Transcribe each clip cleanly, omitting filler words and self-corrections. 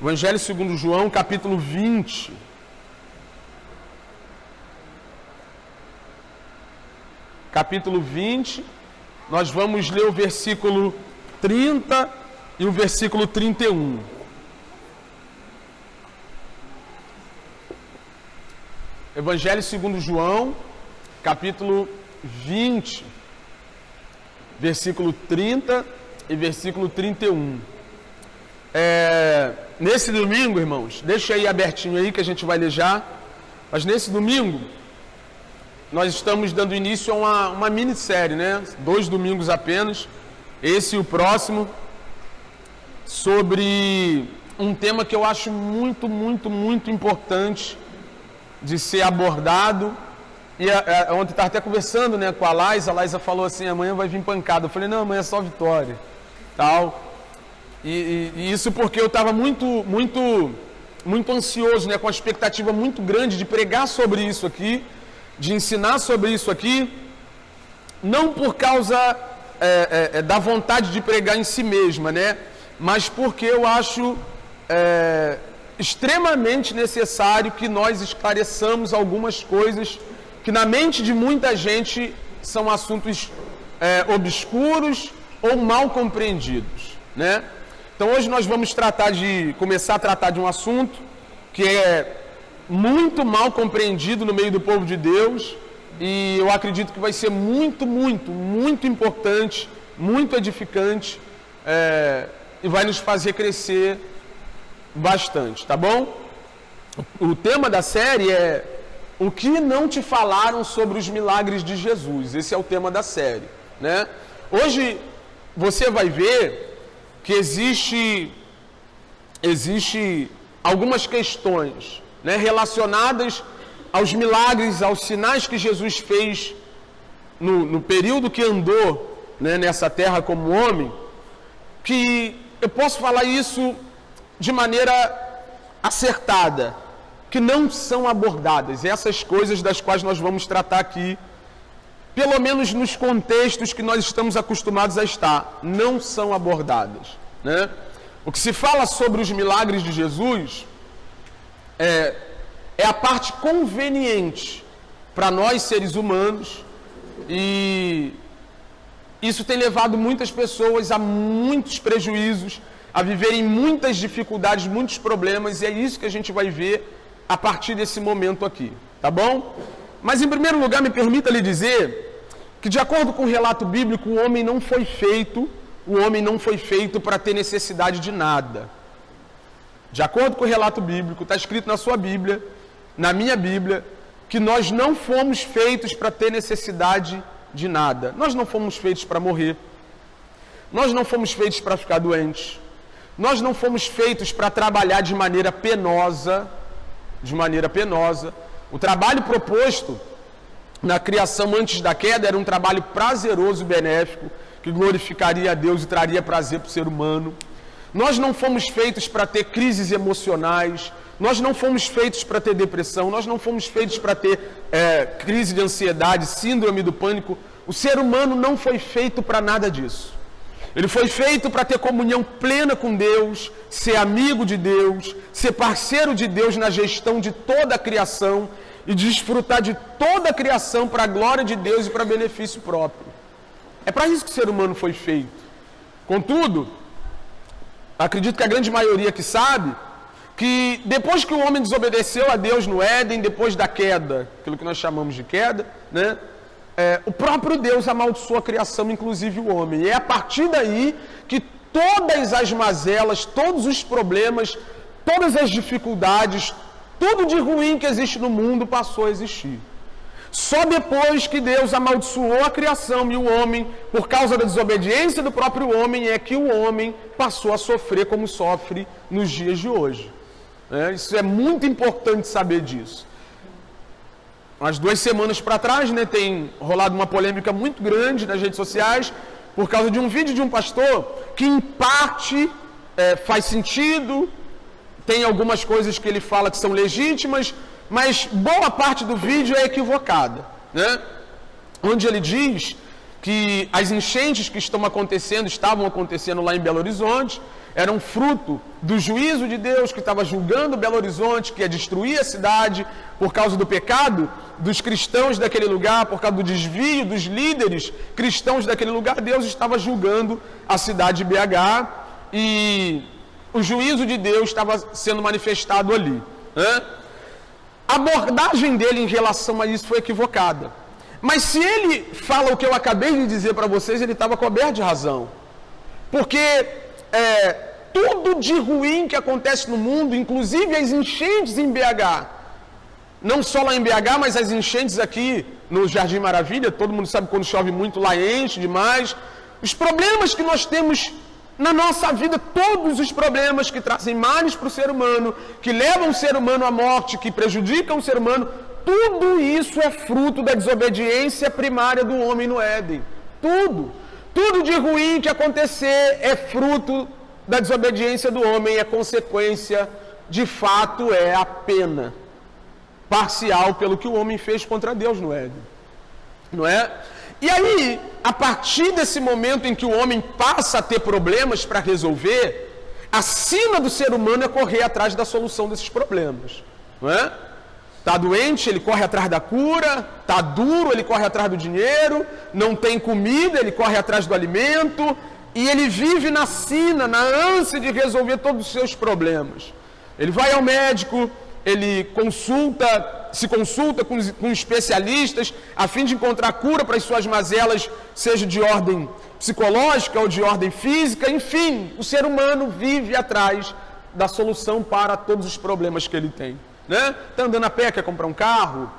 Evangelho segundo João, capítulo 20. Capítulo 20, nós vamos ler o versículo 30 e o versículo 31. Evangelho segundo João, capítulo 20, versículo 30 e versículo 31. Nesse domingo, irmãos, deixa aí abertinho aí que a gente vai ler já, mas nesse domingo nós estamos dando início a uma minissérie, né? 2 domingos apenas, esse e o próximo, sobre um tema que eu acho muito importante de ser abordado. E ontem estava até conversando, né, com a Laísa falou assim, amanhã vai vir pancada. Eu falei, não, amanhã é só vitória, tal. E isso porque eu estava muito ansioso, né, com a expectativa muito grande de pregar sobre isso aqui, de ensinar sobre isso aqui, não por causa da vontade de pregar em si mesma, né, mas porque eu acho extremamente necessário que nós esclareçamos algumas coisas que na mente de muita gente são assuntos obscuros ou mal compreendidos, né? Então hoje nós vamos começar a tratar de um assunto que é muito mal compreendido no meio do povo de Deus, e eu acredito que vai ser muito importante, muito edificante, e vai nos fazer crescer bastante, tá bom? O tema da série é o que não te falaram sobre os milagres de Jesus. Esse é o tema da série, né? Hoje você vai ver que existe algumas questões, né, relacionadas aos milagres, aos sinais que Jesus fez no período que andou, né, nessa terra como homem, que eu posso falar isso de maneira acertada, que não são abordadas. Essas coisas das quais nós vamos tratar aqui, pelo menos nos contextos que nós estamos acostumados a estar, não são abordadas, né? O que se fala sobre os milagres de Jesus é a parte conveniente para nós seres humanos, e isso tem levado muitas pessoas a muitos prejuízos, a viverem muitas dificuldades, muitos problemas, e é isso que a gente vai ver a partir desse momento aqui, tá bom? Mas em primeiro lugar, me permita lhe dizer que, de acordo com o relato bíblico, o homem não foi feito para ter necessidade de nada. De acordo com o relato bíblico, está escrito na sua Bíblia, na minha Bíblia, que nós não fomos feitos para ter necessidade de nada. Nós não fomos feitos para morrer. Nós não fomos feitos para ficar doentes. Nós não fomos feitos para trabalhar de maneira penosa. O trabalho proposto na criação antes da queda era um trabalho prazeroso e benéfico, que glorificaria a Deus e traria prazer para o ser humano. Nós não fomos feitos para ter crises emocionais, nós não fomos feitos para ter depressão, nós não fomos feitos para ter crise de ansiedade, síndrome do pânico. O ser humano não foi feito para nada disso. Ele foi feito para ter comunhão plena com Deus, ser amigo de Deus, ser parceiro de Deus na gestão de toda a criação e desfrutar de toda a criação para a glória de Deus e para benefício próprio. É para isso que o ser humano foi feito. Contudo, acredito que a grande maioria que sabe que depois que o homem desobedeceu a Deus no Éden, depois da queda, aquilo que nós chamamos de queda, né? O próprio Deus amaldiçoou a criação, inclusive o homem. E é a partir daí que todas as mazelas, todos os problemas, todas as dificuldades, tudo de ruim que existe no mundo passou a existir. Só depois que Deus amaldiçoou a criação e o homem, por causa da desobediência do próprio homem, é que o homem passou a sofrer como sofre nos dias de hoje. Isso é muito importante saber disso. Umas 2 semanas para trás, né, tem rolado uma polêmica muito grande nas redes sociais por causa de um vídeo de um pastor que, em parte, faz sentido, tem algumas coisas que ele fala que são legítimas, mas boa parte do vídeo é equivocada, né? Onde ele diz que as enchentes que estavam acontecendo lá em Belo Horizonte, eram fruto do juízo de Deus que estava julgando Belo Horizonte, que ia destruir a cidade por causa do pecado dos cristãos daquele lugar, por causa do desvio dos líderes cristãos daquele lugar. Deus estava julgando a cidade de BH e o juízo de Deus estava sendo manifestado ali, né? A abordagem dele em relação a isso foi equivocada. Mas se ele fala o que eu acabei de dizer para vocês, ele estava coberto de razão. Porque tudo de ruim que acontece no mundo, inclusive as enchentes em BH, não só lá em BH, mas as enchentes aqui no Jardim Maravilha, todo mundo sabe que quando chove muito lá enche demais. Os problemas que nós temos na nossa vida, todos os problemas que trazem males para o ser humano, que levam o ser humano à morte, que prejudicam o ser humano, tudo isso é fruto da desobediência primária do homem no Éden. Tudo de ruim que acontecer é fruto da desobediência do homem, é consequência, de fato, é a pena parcial pelo que o homem fez contra Deus no Éden. Não é? E aí, a partir desse momento em que o homem passa a ter problemas para resolver, a sina do ser humano é correr atrás da solução desses problemas. Não é? Está doente, ele corre atrás da cura. Está duro, ele corre atrás do dinheiro. Não tem comida, ele corre atrás do alimento. E ele vive na sina, na ânsia de resolver todos os seus problemas. Ele vai ao médico, ele se consulta com especialistas a fim de encontrar cura para as suas mazelas, seja de ordem psicológica ou de ordem física. Enfim, o ser humano vive atrás da solução para todos os problemas que ele tem. Né? Está andando a pé, quer comprar um carro,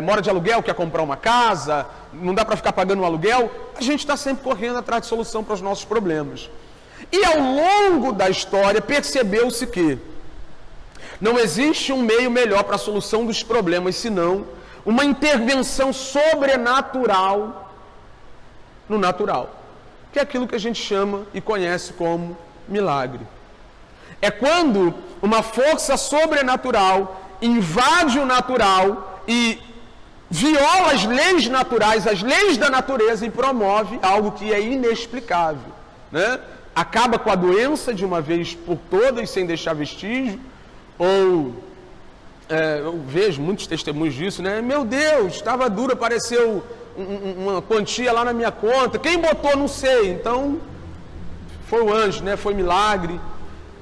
mora de aluguel, quer comprar uma casa, não dá para ficar pagando um aluguel. A gente está sempre correndo atrás de solução para os nossos problemas. E ao longo da história percebeu-se que não existe um meio melhor para a solução dos problemas, senão uma intervenção sobrenatural no natural, que é aquilo que a gente chama e conhece como milagre. É quando uma força sobrenatural invade o natural e viola as leis naturais, as leis da natureza, e promove algo que é inexplicável, né? Acaba com a doença de uma vez por todas, sem deixar vestígio. Ou, eu vejo muitos testemunhos disso, né? Meu Deus, estava duro, apareceu uma quantia lá na minha conta. Quem botou, não sei. Então, foi o anjo, né? Foi milagre.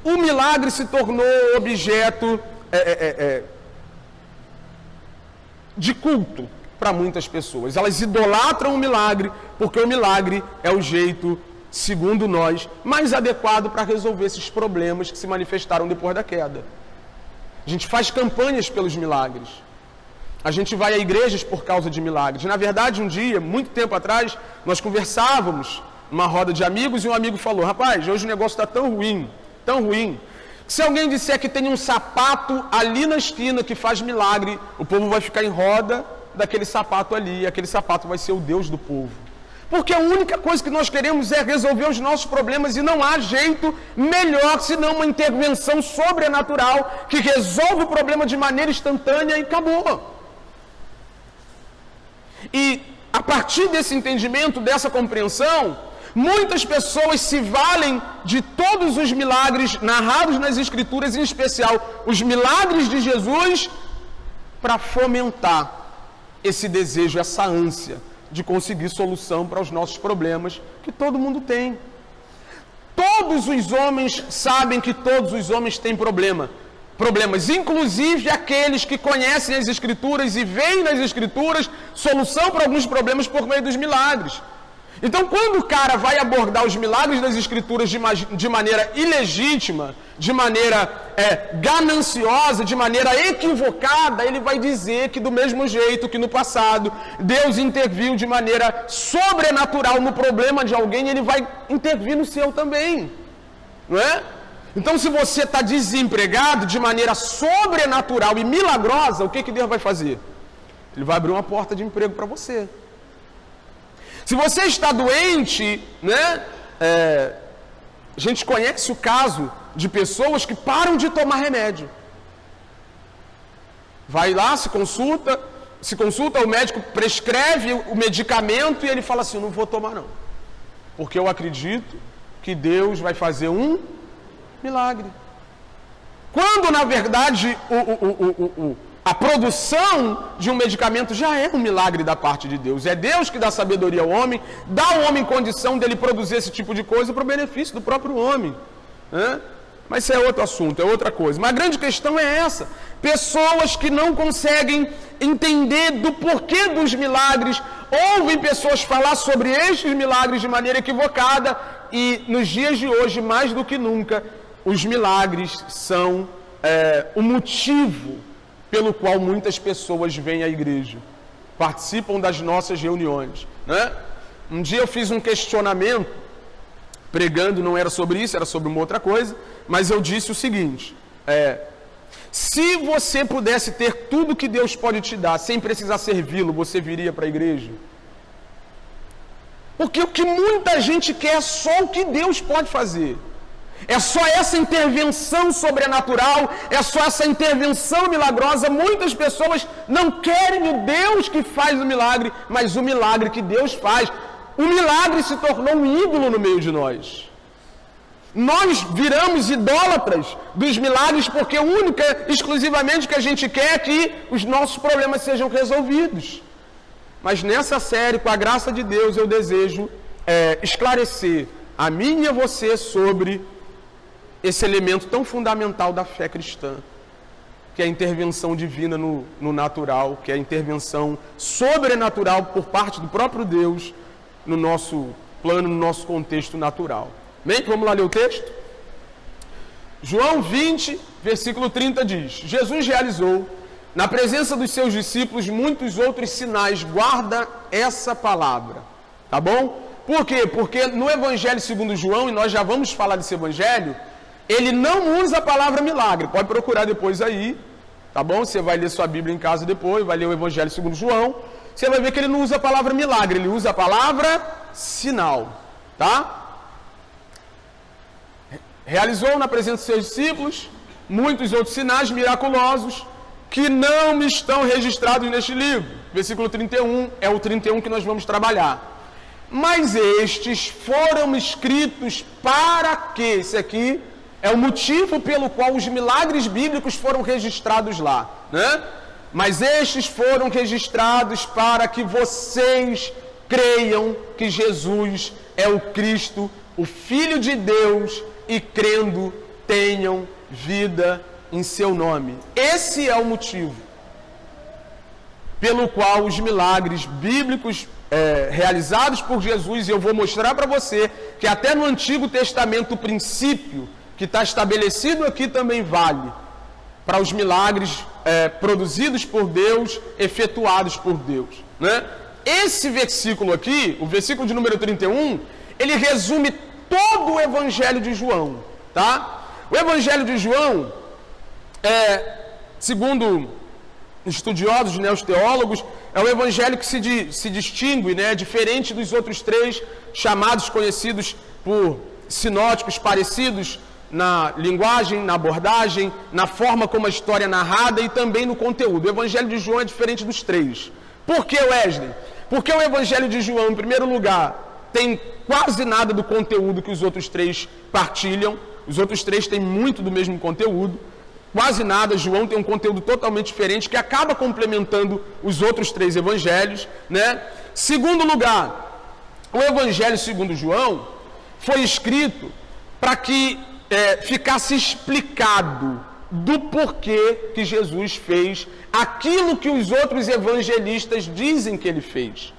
O milagre se tornou objeto de culto para muitas pessoas. Elas idolatram o milagre, porque o milagre é o jeito, segundo nós, mais adequado para resolver esses problemas que se manifestaram depois da queda. A gente faz campanhas pelos milagres. A gente vai a igrejas por causa de milagres. Na verdade, um dia, muito tempo atrás, nós conversávamos numa roda de amigos e um amigo falou: rapaz, hoje o negócio está tão ruim, que se alguém disser que tem um sapato ali na esquina que faz milagre, o povo vai ficar em roda daquele sapato ali, e aquele sapato vai ser o Deus do povo. Porque a única coisa que nós queremos é resolver os nossos problemas, e não há jeito melhor senão uma intervenção sobrenatural que resolve o problema de maneira instantânea e acabou. E a partir desse entendimento, dessa compreensão, muitas pessoas se valem de todos os milagres narrados nas Escrituras, em especial os milagres de Jesus, para fomentar esse desejo, essa ânsia de conseguir solução para os nossos problemas, que todo mundo tem. Todos os homens sabem que todos os homens têm problemas, inclusive aqueles que conhecem as Escrituras e veem nas Escrituras solução para alguns problemas por meio dos milagres. Então, quando o cara vai abordar os milagres das Escrituras de maneira ilegítima, de maneira gananciosa, de maneira equivocada, ele vai dizer que do mesmo jeito que no passado Deus interviu de maneira sobrenatural no problema de alguém, ele vai intervir no seu também, não é? Então, se você está desempregado de maneira sobrenatural e milagrosa, o que Deus vai fazer? Ele vai abrir uma porta de emprego para você. Se você está doente, né? A gente conhece o caso de pessoas que param de tomar remédio. Vai lá, se consulta, se consulta, o médico prescreve o medicamento e ele fala assim, não vou tomar não, porque eu acredito que Deus vai fazer um milagre. Quando, na verdade, a produção de um medicamento já é um milagre da parte de Deus. É Deus que dá sabedoria ao homem, dá ao homem condição dele produzir esse tipo de coisa para o benefício do próprio homem. Né? Mas isso é outro assunto, é outra coisa. Mas a grande questão é essa. Pessoas que não conseguem entender do porquê dos milagres, ouvem pessoas falar sobre estes milagres de maneira equivocada e, nos dias de hoje, mais do que nunca, os milagres são o motivo pelo qual muitas pessoas vêm à igreja, participam das nossas reuniões. Né? Um dia eu fiz um questionamento, pregando, não era sobre isso, era sobre uma outra coisa, mas eu disse o seguinte, se você pudesse ter tudo que Deus pode te dar, sem precisar servi-lo, você viria para a igreja? Porque o que muita gente quer é só o que Deus pode fazer. É só essa intervenção sobrenatural, é só essa intervenção milagrosa. Muitas pessoas não querem o Deus que faz o milagre, mas o milagre que Deus faz. O milagre se tornou um ídolo no meio de nós. Nós viramos idólatras dos milagres porque exclusivamente que a gente quer é que os nossos problemas sejam resolvidos. Mas nessa série, com a graça de Deus, eu desejo esclarecer a mim e a você sobre esse elemento tão fundamental da fé cristã, que é a intervenção divina no natural, que é a intervenção sobrenatural por parte do próprio Deus no nosso plano, no nosso contexto natural. Bem, vamos lá ler o texto? João 20, versículo 30 diz, Jesus realizou, na presença dos seus discípulos, muitos outros sinais. Guarda essa palavra, tá bom? Por quê? Porque no Evangelho segundo João, e nós já vamos falar desse Evangelho, ele não usa a palavra milagre. Pode procurar depois aí, tá bom? Você vai ler sua Bíblia em casa depois, vai ler o Evangelho segundo João. Você vai ver que ele não usa a palavra milagre, ele usa a palavra sinal, tá? Realizou na presença de seus discípulos muitos outros sinais miraculosos que não estão registrados neste livro. Versículo 31 é o 31 que nós vamos trabalhar. Mas estes foram escritos para quê? Esse aqui é o motivo pelo qual os milagres bíblicos foram registrados lá, né? Mas estes foram registrados para que vocês creiam que Jesus é o Cristo, o Filho de Deus, e crendo tenham vida em seu nome. Esse é o motivo pelo qual os milagres bíblicos realizados por Jesus, e eu vou mostrar para você que até no Antigo Testamento o princípio que está estabelecido aqui também vale para os milagres produzidos por Deus, efetuados por Deus, né? Esse versículo aqui, o versículo de número 31, ele resume todo o Evangelho de João, tá? O Evangelho de João, segundo estudiosos, né, os teólogos, é um evangelho que se distingue, né, diferente dos outros três chamados, conhecidos por sinóticos, parecidos na linguagem, na abordagem, na forma como a história é narrada e também no conteúdo. O Evangelho de João é diferente dos três. Por que, Wesley? Porque o Evangelho de João, em primeiro lugar, tem quase nada do conteúdo que os outros três partilham. Os outros três têm muito do mesmo conteúdo. Quase nada. João tem um conteúdo totalmente diferente que acaba complementando os outros três evangelhos, né? Segundo lugar, o Evangelho segundo João foi escrito para que ficasse explicado do porquê que Jesus fez aquilo que os outros evangelistas dizem que ele fez.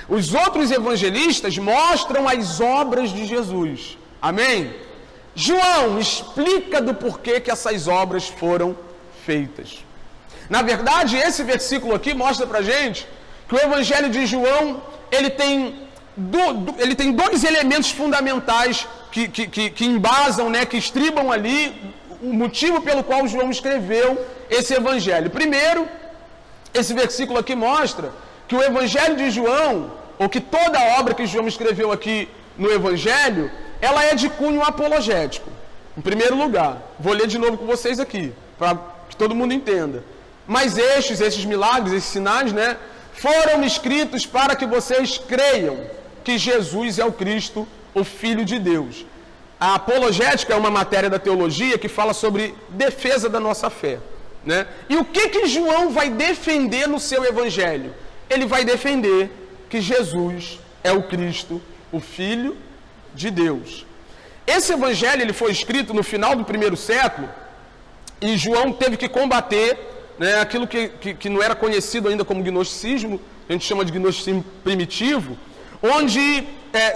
Os outros evangelistas mostram as obras de Jesus. Amém? João explica do porquê que essas obras foram feitas. Na verdade, esse versículo aqui mostra pra gente que o Evangelho de João, ele tem dois elementos fundamentais que embasam, né, que estribam ali o motivo pelo qual João escreveu esse Evangelho. Primeiro, esse versículo aqui mostra que o Evangelho de João, ou que toda a obra que João escreveu aqui no Evangelho, ela é de cunho apologético. Em primeiro lugar, vou ler de novo com vocês aqui, para que todo mundo entenda. Mas esses milagres, esses sinais, né, foram escritos para que vocês creiam que Jesus é o Cristo, o Filho de Deus. A apologética é uma matéria da teologia que fala sobre defesa da nossa fé, né? E o que João vai defender no seu evangelho? Ele vai defender que Jesus é o Cristo, o Filho de Deus. Esse evangelho ele foi escrito no final do primeiro século e João teve que combater, né, aquilo que não era conhecido ainda como gnosticismo, a gente chama de gnosticismo primitivo, onde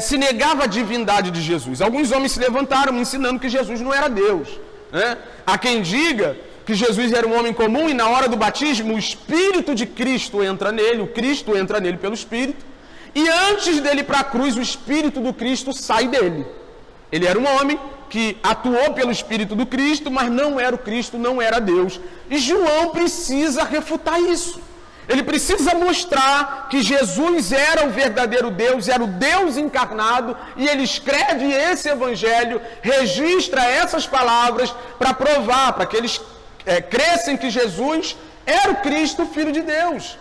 se negava a divindade de Jesus. Alguns homens se levantaram ensinando que Jesus não era Deus, né? Há quem diga que Jesus era um homem comum e na hora do batismo o Espírito de Cristo entra nele, o Cristo entra nele pelo Espírito, e antes dele ir para a cruz o Espírito do Cristo sai dele. Ele era um homem que atuou pelo Espírito do Cristo, mas não era o Cristo, não era Deus. E João precisa refutar isso. Ele precisa mostrar que Jesus era o verdadeiro Deus, era o Deus encarnado, e ele escreve esse evangelho, registra essas palavras para provar, para que eles crescem que Jesus era o Cristo, o Filho de Deus.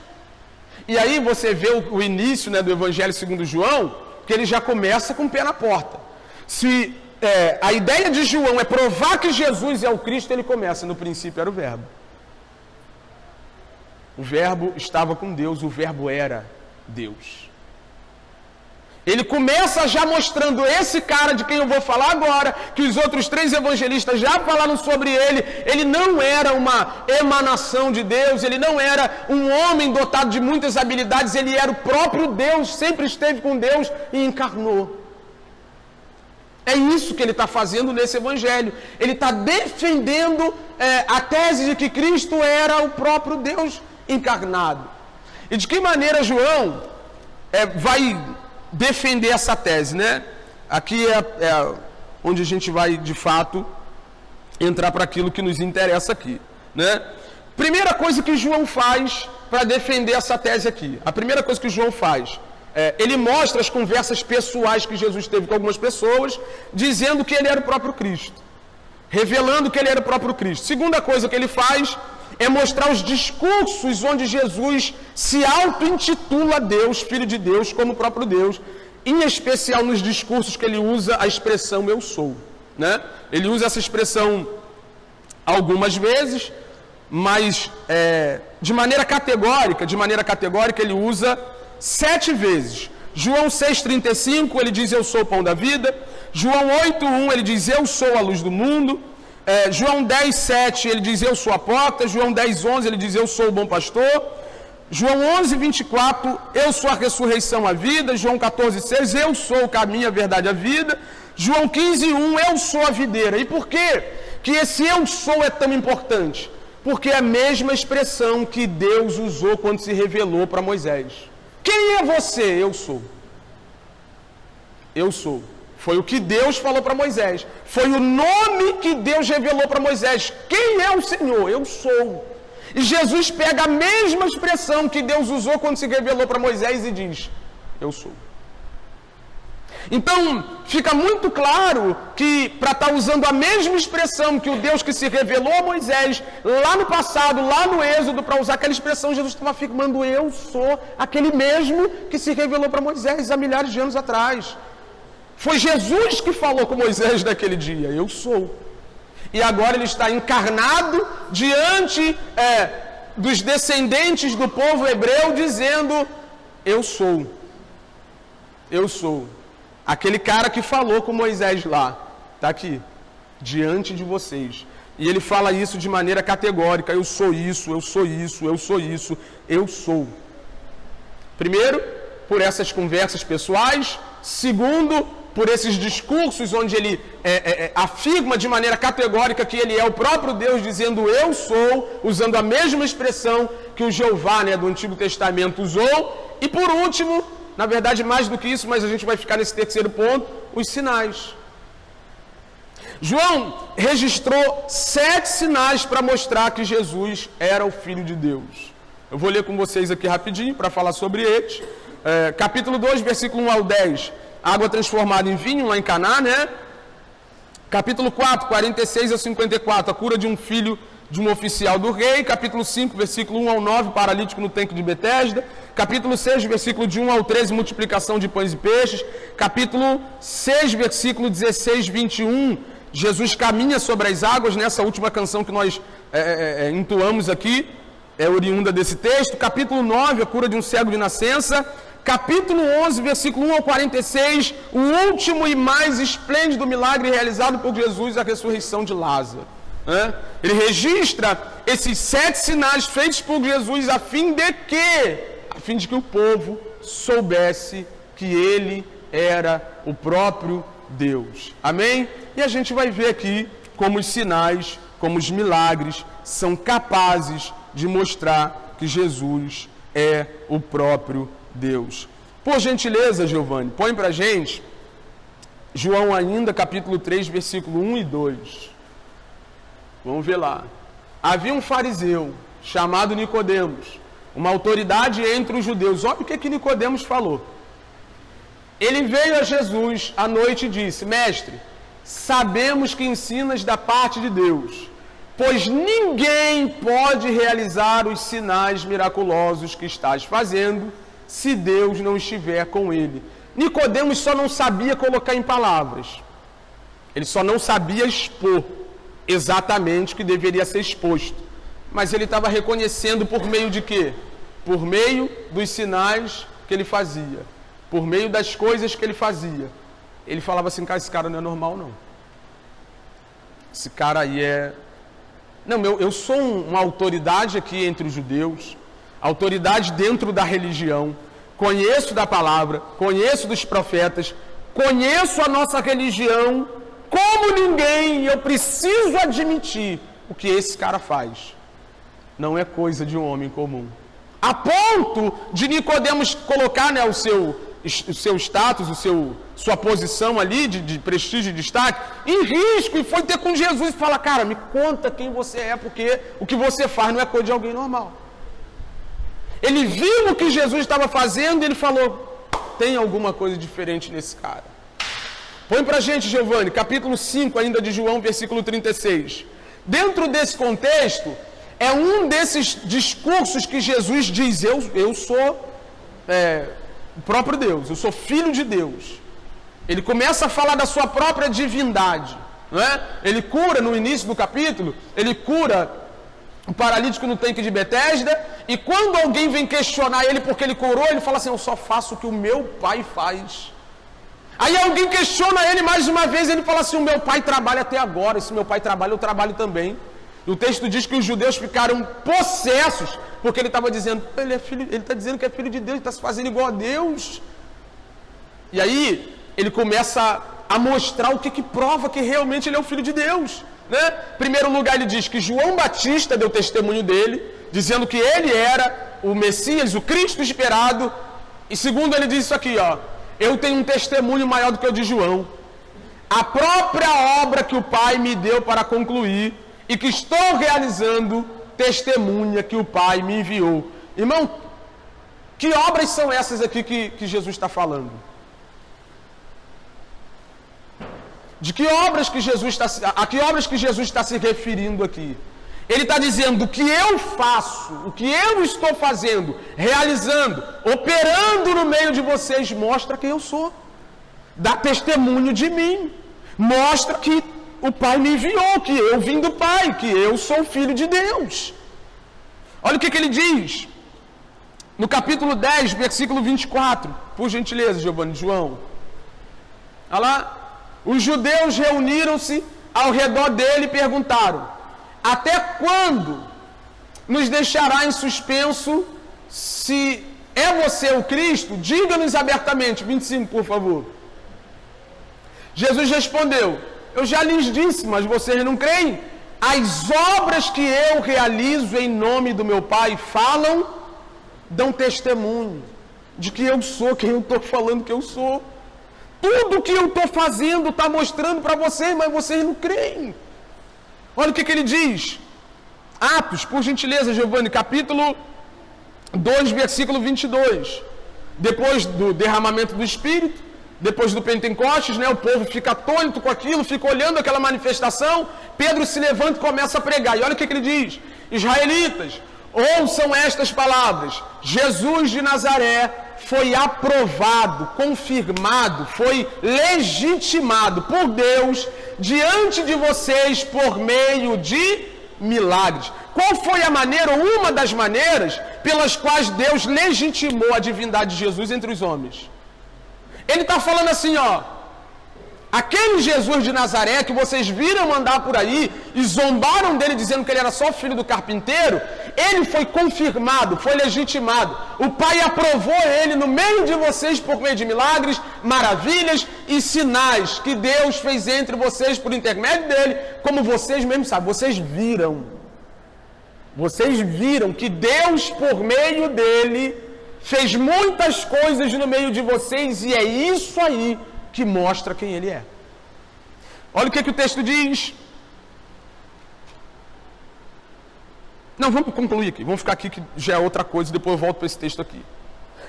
E aí você vê o início, né, do evangelho segundo João, que ele já começa com o pé na porta. Se a ideia de João é provar que Jesus é o Cristo, ele começa, no princípio era o Verbo. O Verbo estava com Deus, o Verbo era Deus. Ele começa já mostrando esse cara de quem eu vou falar agora, que os outros 3 evangelistas já falaram sobre ele. Ele não era uma emanação de Deus, ele não era um homem dotado de muitas habilidades, ele era o próprio Deus, sempre esteve com Deus e encarnou. É isso que ele está fazendo nesse evangelho. Ele está defendendo a tese de que Cristo era o próprio Deus encarnado. E de que maneira João vai defender essa tese, né? Aqui é onde a gente vai, de fato, entrar para aquilo que nos interessa aqui, né? Primeira coisa que João faz para defender essa tese aqui. A primeira coisa que João faz, ele mostra as conversas pessoais que Jesus teve com algumas pessoas, dizendo que ele era o próprio Cristo, revelando que ele era o próprio Cristo. Segunda coisa que ele faz é mostrar os discursos onde Jesus se auto-intitula Deus, Filho de Deus, como o próprio Deus, em especial nos discursos que ele usa a expressão eu sou, né? Ele usa essa expressão algumas vezes, mas de maneira categórica ele usa 7 vezes. João 6,35 ele diz eu sou o pão da vida. João 8,1 ele diz eu sou a luz do mundo. João 10,7 ele diz eu sou a porta. João 10,11 ele diz eu sou o bom pastor. João 11,24 eu sou a ressurreição, a vida. João 14,6 eu sou o caminho, a verdade, a vida. João 15,1 eu sou a videira. E por que esse eu sou é tão importante? Porque é a mesma expressão que Deus usou quando se revelou para Moisés. Quem é você? Eu sou. Eu sou. Foi o que Deus falou para Moisés. Foi o nome que Deus revelou para Moisés. Quem é o Senhor? Eu sou. E Jesus pega a mesma expressão que Deus usou quando se revelou para Moisés e diz, eu sou. Então, fica muito claro que, para estar usando a mesma expressão que o Deus que se revelou a Moisés, lá no passado, lá no Êxodo, para usar aquela expressão, Jesus estava afirmando, eu sou aquele mesmo que se revelou para Moisés há milhares de anos atrás. Foi Jesus que falou com Moisés naquele dia, eu sou. E agora ele está encarnado diante dos descendentes do povo hebreu, dizendo, eu sou. Eu sou. Aquele cara que falou com Moisés lá, está aqui, diante de vocês. E ele fala isso de maneira categórica, eu sou isso, eu sou isso, eu sou isso, eu sou. Primeiro, por essas conversas pessoais. Segundo, por esses discursos onde ele afirma de maneira categórica que ele é o próprio Deus, dizendo eu sou, usando a mesma expressão que o Jeová, né, do Antigo Testamento usou. E por último, na verdade mais do que isso, mas a gente vai ficar nesse terceiro ponto, os sinais. João registrou 7 sinais para mostrar que Jesus era o Filho de Deus. Eu vou ler com vocês aqui rapidinho para falar sobre eles. Capítulo 2, versículo 1 ao 10, água transformada em vinho lá em Caná, né? Capítulo 4, 46 a 54, a cura de um filho de um oficial do rei, capítulo 5, versículo 1 ao 9, paralítico no tanque de Betesda, capítulo 6, versículo de 1 ao 13, multiplicação de pães e peixes, capítulo 6, versículo 16, 21, Jesus caminha sobre as águas, nessa última canção que nós entoamos aqui, é oriunda desse texto, capítulo 9, a cura de um cego de nascença, capítulo 11, versículo 1 ao 46, o último e mais esplêndido milagre realizado por Jesus, a ressurreição de Lázaro. Ele registra esses 7 sinais feitos por Jesus a fim de que o povo soubesse que ele era o próprio Deus. Amém? E a gente vai ver aqui como os sinais, como os milagres são capazes de mostrar que Jesus é o próprio Deus. Por gentileza, Giovanni, põe pra gente João ainda, capítulo 3, versículo 1 e 2. Vamos ver lá. Havia um fariseu chamado Nicodemos, uma autoridade entre os judeus. Olha o que Nicodemos falou. Ele veio a Jesus à noite e disse: Mestre, sabemos que ensinas da parte de Deus, pois ninguém pode realizar os sinais miraculosos que estás fazendo se Deus não estiver com ele. Nicodemos só não sabia colocar em palavras. Ele só não sabia expor exatamente o que deveria ser exposto. Mas ele estava reconhecendo por meio de quê? Por meio dos sinais que ele fazia. Por meio das coisas que ele fazia. Ele falava assim: cara, esse cara não é normal, não. Esse cara aí é... Não, eu sou uma autoridade aqui entre os judeus, autoridade dentro da religião, conheço da palavra, conheço dos profetas, conheço a nossa religião como ninguém, e eu preciso admitir o que esse cara faz. Não é coisa de um homem comum. A ponto de Nicodemos colocar, né, o seu status, sua posição ali de prestígio e destaque em risco, e foi ter com Jesus e falar: cara, me conta quem você é, porque o que você faz não é coisa de alguém normal. Ele viu o que Jesus estava fazendo e ele falou: tem alguma coisa diferente nesse cara. Põe pra gente, Giovanni, capítulo 5 ainda de João, versículo 36. Dentro desse contexto, é um desses discursos que Jesus diz: eu sou o próprio Deus, eu sou filho de Deus. Ele começa a falar da sua própria divindade, não é? Ele cura, no início do capítulo, ele cura o paralítico no tanque de Betesda, e quando alguém vem questionar ele porque ele curou, ele fala assim: eu só faço o que o meu pai faz. Aí alguém questiona ele mais uma vez, ele fala assim: o meu pai trabalha até agora, se meu pai trabalha, eu trabalho também. E o texto diz que os judeus ficaram possessos, porque ele estava dizendo: ele está dizendo que é filho de Deus, ele está se fazendo igual a Deus. E aí ele começa a mostrar o que prova que realmente ele é o filho de Deus, né? Em primeiro lugar, ele diz que João Batista deu testemunho dele, dizendo que ele era o Messias, o Cristo esperado. E segundo, ele diz isso aqui, ó: eu tenho um testemunho maior do que o de João. A própria obra que o Pai me deu para concluir e que estou realizando, testemunha que o Pai me enviou. Irmão, que obras são essas aqui que Jesus está falando? A que obras que Jesus está se referindo aqui? Ele está dizendo: o que eu faço, o que eu estou fazendo, realizando, operando no meio de vocês, mostra quem eu sou. Dá testemunho de mim. Mostra que o Pai me enviou, que eu vim do Pai, que eu sou filho de Deus. Olha o que ele diz. No capítulo 10, versículo 24. Por gentileza, Giovanni, João. Olha lá. Os judeus reuniram-se ao redor dele e perguntaram: até quando nos deixará em suspenso? Se é você o Cristo, diga-nos abertamente. 25, por favor. Jesus respondeu: eu já lhes disse, mas vocês não creem. As obras que eu realizo em nome do meu Pai falam, dão testemunho de que eu sou quem eu estou falando que eu sou. Tudo que eu estou fazendo está mostrando para vocês, mas vocês não creem. Olha o que ele diz. Atos, por gentileza, Giovanni, capítulo 2, versículo 22. Depois do derramamento do Espírito, depois do Pentecostes, né, o povo fica atônito com aquilo, fica olhando aquela manifestação. Pedro se levanta e começa a pregar. E olha o que ele diz: israelitas, ouçam estas palavras. Jesus de Nazaré foi aprovado, confirmado, foi legitimado por Deus diante de vocês por meio de milagres. Qual foi a maneira, ou uma das maneiras, pelas quais Deus legitimou a divindade de Jesus entre os homens? Ele está falando assim, ó: aquele Jesus de Nazaré que vocês viram andar por aí e zombaram dele dizendo que ele era só filho do carpinteiro, ele foi confirmado, foi legitimado. O Pai aprovou ele no meio de vocês por meio de milagres, maravilhas e sinais que Deus fez entre vocês por intermédio dele, como vocês mesmos sabem. Vocês viram que Deus, por meio dele, fez muitas coisas no meio de vocês, e é isso aí que mostra quem ele é. Olha o que o texto diz. Não, vamos concluir aqui. Vamos ficar aqui que já é outra coisa, depois eu volto para esse texto aqui.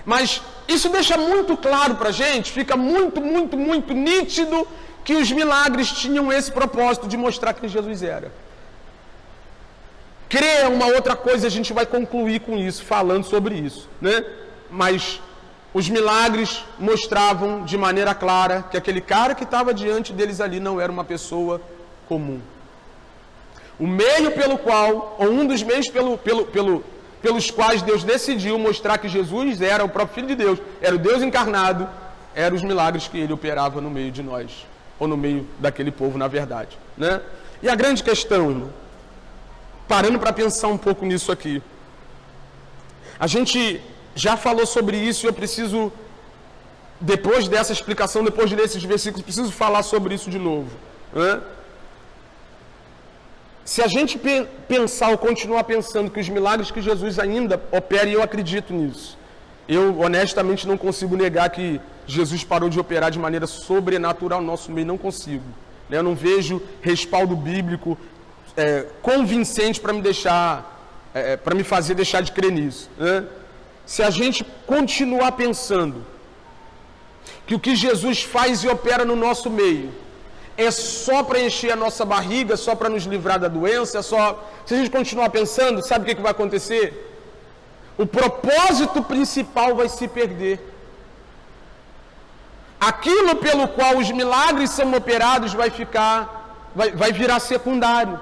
Mas isso deixa muito claro para a gente, fica muito nítido que os milagres tinham esse propósito de mostrar quem Jesus era. Crer é uma outra coisa, a gente vai concluir com isso, falando sobre isso, né? Mas os milagres mostravam de maneira clara que aquele cara que estava diante deles ali não era uma pessoa comum. O meio pelo qual, ou um dos meios pelos quais Deus decidiu mostrar que Jesus era o próprio Filho de Deus, era o Deus encarnado, eram os milagres que ele operava no meio de nós, ou no meio daquele povo, na verdade, né? E a grande questão, irmão, parando para pensar um pouco nisso aqui, a gente já falou sobre isso e eu preciso, depois dessa explicação, depois de ler esses versículos, preciso falar sobre isso de novo, né? Se a gente pensar ou continuar pensando que os milagres que Jesus ainda opera, e eu acredito nisso, eu honestamente não consigo negar que Jesus parou de operar de maneira sobrenatural no nosso meio, não consigo. Eu não vejo respaldo bíblico convincente para me fazer deixar de crer nisso, né? Se a gente continuar pensando que o que Jesus faz e opera no nosso meio é só para encher a nossa barriga, só para nos livrar da doença, se a gente continuar pensando, sabe o que vai acontecer? O propósito principal vai se perder. Aquilo pelo qual os milagres são operados vai virar secundário.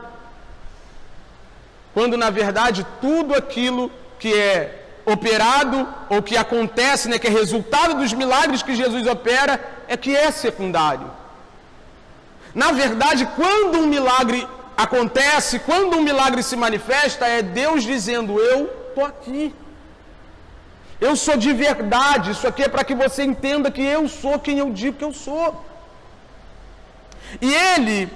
Quando, na verdade, tudo aquilo que é operado, ou que acontece, né, que é resultado dos milagres que Jesus opera, é que é secundário. Na verdade, quando um milagre acontece, quando um milagre se manifesta, é Deus dizendo: eu estou aqui. Eu sou de verdade. Isso aqui é para que você entenda que eu sou quem eu digo que eu sou. E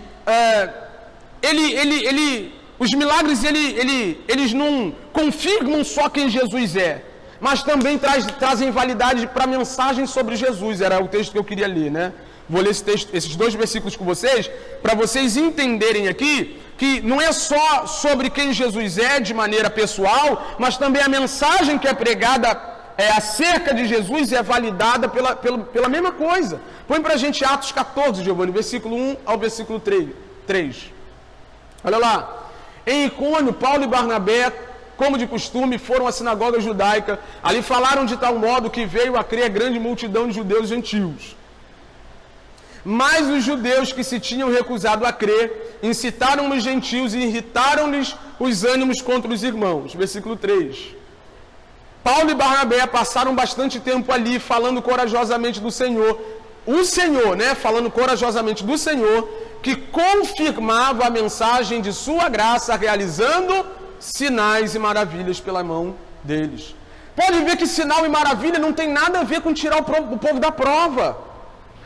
os milagres, eles não confirmam só quem Jesus é, mas também trazem validade para a mensagem sobre Jesus. Era o texto que eu queria ler, né? Vou ler esses dois versículos com vocês, para vocês entenderem aqui que não é só sobre quem Jesus é de maneira pessoal, mas também a mensagem que é pregada acerca de Jesus é validada pela mesma coisa. Põe para a gente Atos 14, Giovanni, versículo 1 ao versículo 3. Olha lá. Em Icônio, Paulo e Barnabé, como de costume, foram à sinagoga judaica. Ali falaram de tal modo que veio a crer grande multidão de judeus e gentios. Mas os judeus que se tinham recusado a crer, incitaram os gentios e irritaram-lhes os ânimos contra os irmãos. Versículo 3. Paulo e Barnabé passaram bastante tempo ali, falando corajosamente do Senhor. O Senhor, né, falando corajosamente do Senhor, que confirmava a mensagem de sua graça, realizando sinais e maravilhas pela mão deles. Pode ver que sinal e maravilha não tem nada a ver com tirar o povo da prova.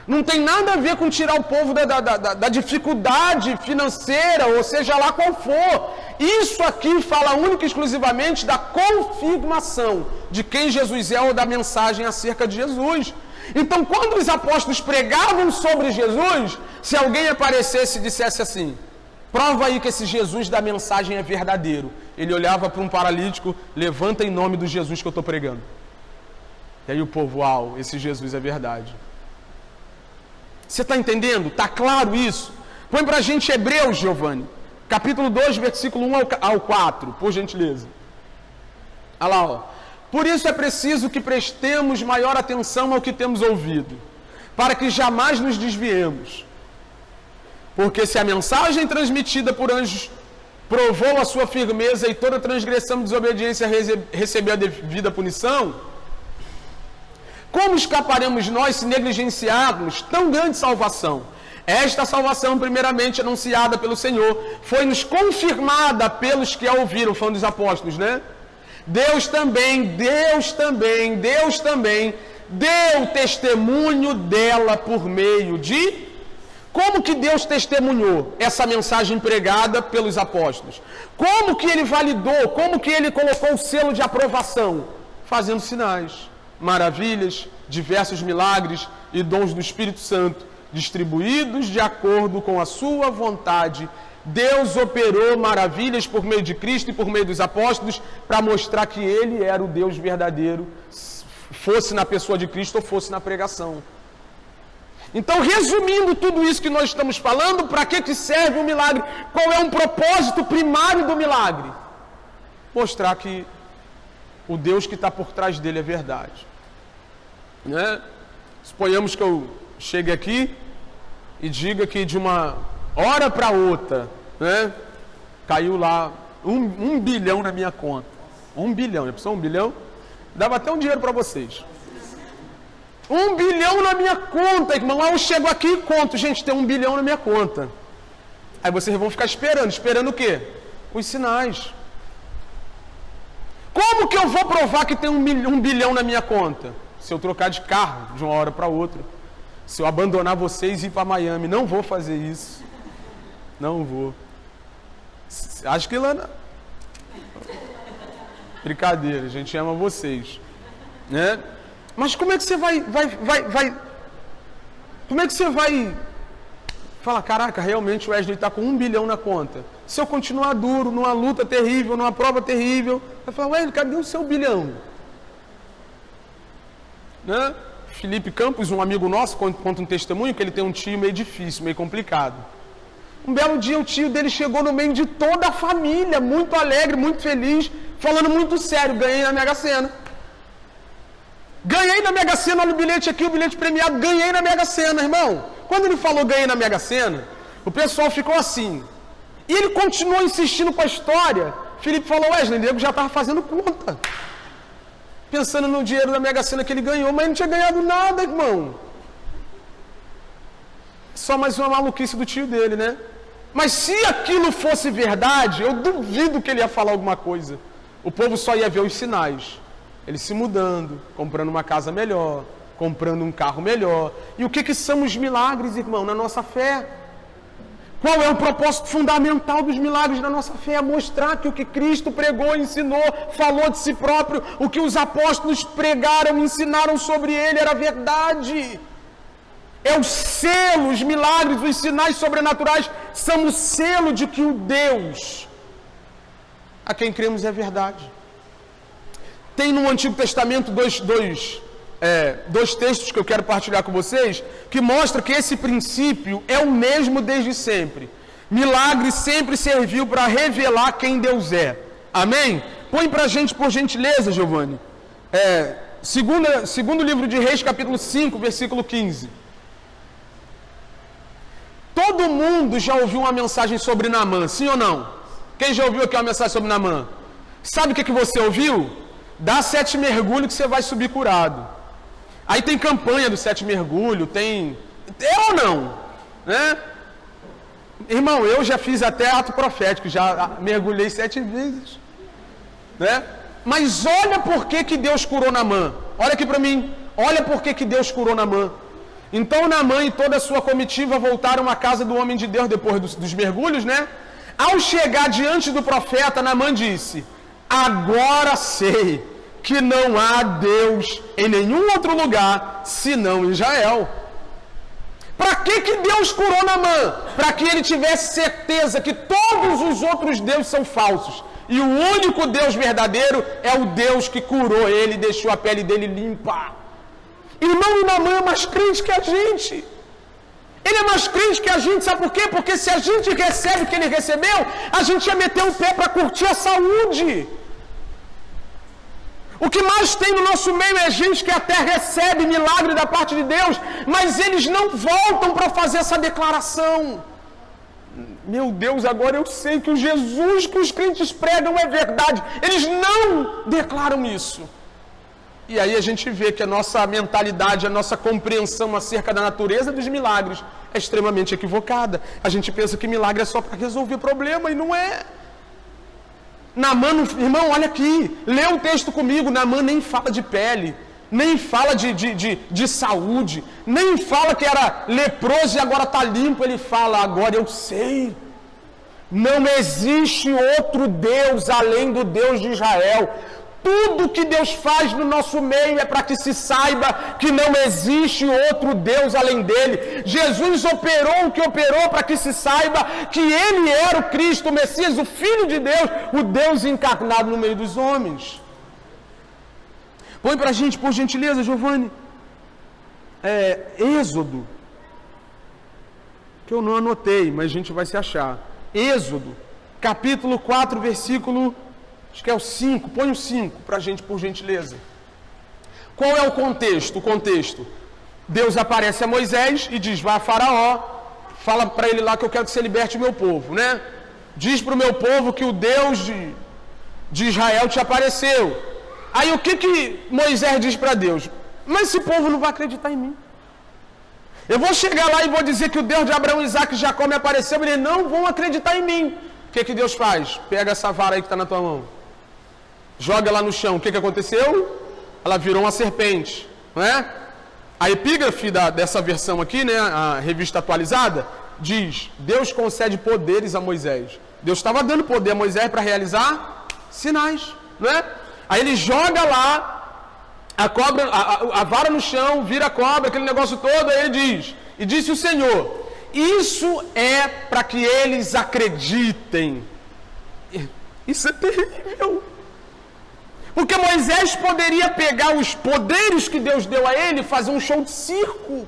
Não tem nada a ver com tirar o povo da dificuldade financeira, ou seja lá qual for. Isso aqui fala única e exclusivamente da confirmação de quem Jesus é ou da mensagem acerca de Jesus. Então, quando os apóstolos pregavam sobre Jesus, se alguém aparecesse e dissesse assim: prova aí que esse Jesus da mensagem é verdadeiro, ele olhava para um paralítico: levanta em nome do Jesus que eu estou pregando. E aí o povo: uau, esse Jesus é verdade. Você está entendendo? Está claro isso? Põe para a gente Hebreus, Giovanni, capítulo 2, versículo 1 ao 4, por gentileza. Olha lá, ó. Por isso é preciso que prestemos maior atenção ao que temos ouvido, para que jamais nos desviemos. Porque se a mensagem transmitida por anjos provou a sua firmeza e toda transgressão e desobediência recebeu a devida punição, como escaparemos nós se negligenciarmos tão grande salvação? Esta salvação, primeiramente anunciada pelo Senhor, foi-nos confirmada pelos que a ouviram, falando dos apóstolos, né? Deus também deu testemunho dela por meio de... Como que Deus testemunhou essa mensagem pregada pelos apóstolos? Como que Ele validou? Como que Ele colocou o selo de aprovação? Fazendo sinais, maravilhas, diversos milagres e dons do Espírito Santo, distribuídos de acordo com a sua vontade. Deus operou maravilhas por meio de Cristo e por meio dos apóstolos para mostrar que Ele era o Deus verdadeiro, fosse na pessoa de Cristo ou fosse na pregação. Então, resumindo tudo isso que nós estamos falando, para que serve o milagre? Qual é um propósito primário do milagre? Mostrar que o Deus que está por trás dele é verdade. Né? Suponhamos que eu chegue aqui e diga que de uma hora para outra, né, caiu lá um bilhão na minha conta. 1 bilhão, já pensou 1 bilhão? Dava até um dinheiro para vocês. 1 bilhão na minha conta, irmão. Aí eu chego aqui e conto, gente, tem 1 bilhão na minha conta. Aí vocês vão ficar esperando o quê? Os sinais. Como que eu vou provar que tem 1 bilhão na minha conta? Se eu trocar de carro de uma hora para outra. Se eu abandonar vocês e ir para Miami. Não vou fazer isso. Não vou. Acho que lá... Brincadeira, a gente ama vocês. Né? Mas como é que você vai... Como é que você vai... Fala, caraca, realmente o Wesley está com 1 bilhão na conta. Se eu continuar duro, numa luta terrível, numa prova terrível, vai falar, Wesley, cadê o seu bilhão? Né? Felipe Campos, um amigo nosso, conta um testemunho que ele tem um tio meio difícil, meio complicado. Um belo dia o tio dele chegou no meio de toda a família, muito alegre, muito feliz, falando muito sério, ganhei na Mega Sena. Ganhei na Mega Sena, olha o bilhete aqui, o bilhete premiado, ganhei na Mega Sena, irmão. Quando ele falou ganhei na Mega Sena, o pessoal ficou assim. E ele continuou insistindo com a história. Felipe falou, Wesley, o nego já estava fazendo conta. Pensando no dinheiro da Mega Sena que ele ganhou, mas não tinha ganhado nada, irmão. Só mais uma maluquice do tio dele, né? Mas se aquilo fosse verdade, eu duvido que ele ia falar alguma coisa. O povo só ia ver os sinais. Ele se mudando, comprando uma casa melhor, comprando um carro melhor. E o que são os milagres, irmão, na nossa fé? Qual é o propósito fundamental dos milagres na nossa fé? É mostrar que o que Cristo pregou, ensinou, falou de si próprio, o que os apóstolos pregaram, ensinaram sobre ele era verdade. É o selo, os milagres, os sinais sobrenaturais são o selo de que o Deus a quem cremos é verdade. Tem no Antigo Testamento dois textos que eu quero partilhar com vocês, que mostram que esse princípio é o mesmo desde sempre. Milagre sempre serviu para revelar quem Deus é. Amém? Põe para a gente, por gentileza, Giovanni. Segundo livro de Reis, capítulo 5, versículo 15. Todo mundo já ouviu uma mensagem sobre Naamã, sim ou não? Quem já ouviu aqui uma mensagem sobre Naamã? Sabe o que você ouviu? Dá 7 mergulhos que você vai subir curado. Aí tem campanha do 7 mergulhos, tem... É ou não? Né? Irmão, eu já fiz até ato profético, já mergulhei 7 vezes. Né? Mas olha por que Deus curou Naamã. Olha aqui para mim. Olha por que Deus curou Naamã. Então Naamã e toda a sua comitiva voltaram à casa do homem de Deus depois dos mergulhos, né? Ao chegar diante do profeta, Naamã disse: agora sei que não há Deus em nenhum outro lugar, senão em Israel. Para que Deus curou Naamã? Para que ele tivesse certeza que todos os outros deuses são falsos. E o único Deus verdadeiro é o Deus que curou ele e deixou a pele dele limpa. Irmão, Naamã é mais crente que a gente. Ele é mais crente que a gente, sabe por quê? Porque se a gente recebe o que ele recebeu, a gente ia meter o pé para curtir a saúde. O que mais tem no nosso meio é gente que até recebe milagre da parte de Deus, mas eles não voltam para fazer essa declaração. Meu Deus, agora eu sei que o Jesus que os crentes pregam é verdade. Eles não declaram isso. E aí a gente vê que a nossa mentalidade, a nossa compreensão acerca da natureza dos milagres é extremamente equivocada. A gente pensa que milagre é só para resolver problema e não é. Naamã, irmão, olha aqui, lê o texto comigo, Naamã nem fala de pele, nem fala de saúde, nem fala que era leproso e agora está limpo, ele fala, agora eu sei. Não existe outro Deus além do Deus de Israel. Tudo que Deus faz no nosso meio é para que se saiba que não existe outro Deus além dele. Jesus operou o que operou para que se saiba que ele era o Cristo, o Messias, o Filho de Deus, o Deus encarnado no meio dos homens. Põe para a gente, por gentileza, Giovanni. Êxodo. Que eu não anotei, mas a gente vai se achar. Êxodo, capítulo 4, versículo... Acho que é o 5, põe o 5 para a gente, por gentileza. Qual é o contexto? O contexto, Deus aparece a Moisés e diz, vai a Faraó, fala para ele lá que eu quero que você liberte o meu povo, né? Diz para o meu povo que o Deus de Israel te apareceu. Aí o que Moisés diz para Deus? Mas esse povo não vai acreditar em mim. Eu vou chegar lá e vou dizer que o Deus de Abraão, Isaac e Jacó me apareceu, e eles não vão acreditar em mim. O que Deus faz? Pega essa vara aí que está na tua mão. Joga ela no chão. O que aconteceu? Ela virou uma serpente. Não é? A epígrafe dessa versão aqui, né, a revista atualizada, diz, Deus concede poderes a Moisés. Deus estava dando poder a Moisés para realizar sinais. Não é? Aí ele joga lá a cobra, a vara no chão, vira a cobra, aquele negócio todo, aí ele diz, e disse o Senhor, isso é para que eles acreditem. Isso é terrível. Porque Moisés poderia pegar os poderes que Deus deu a ele e fazer um show de circo.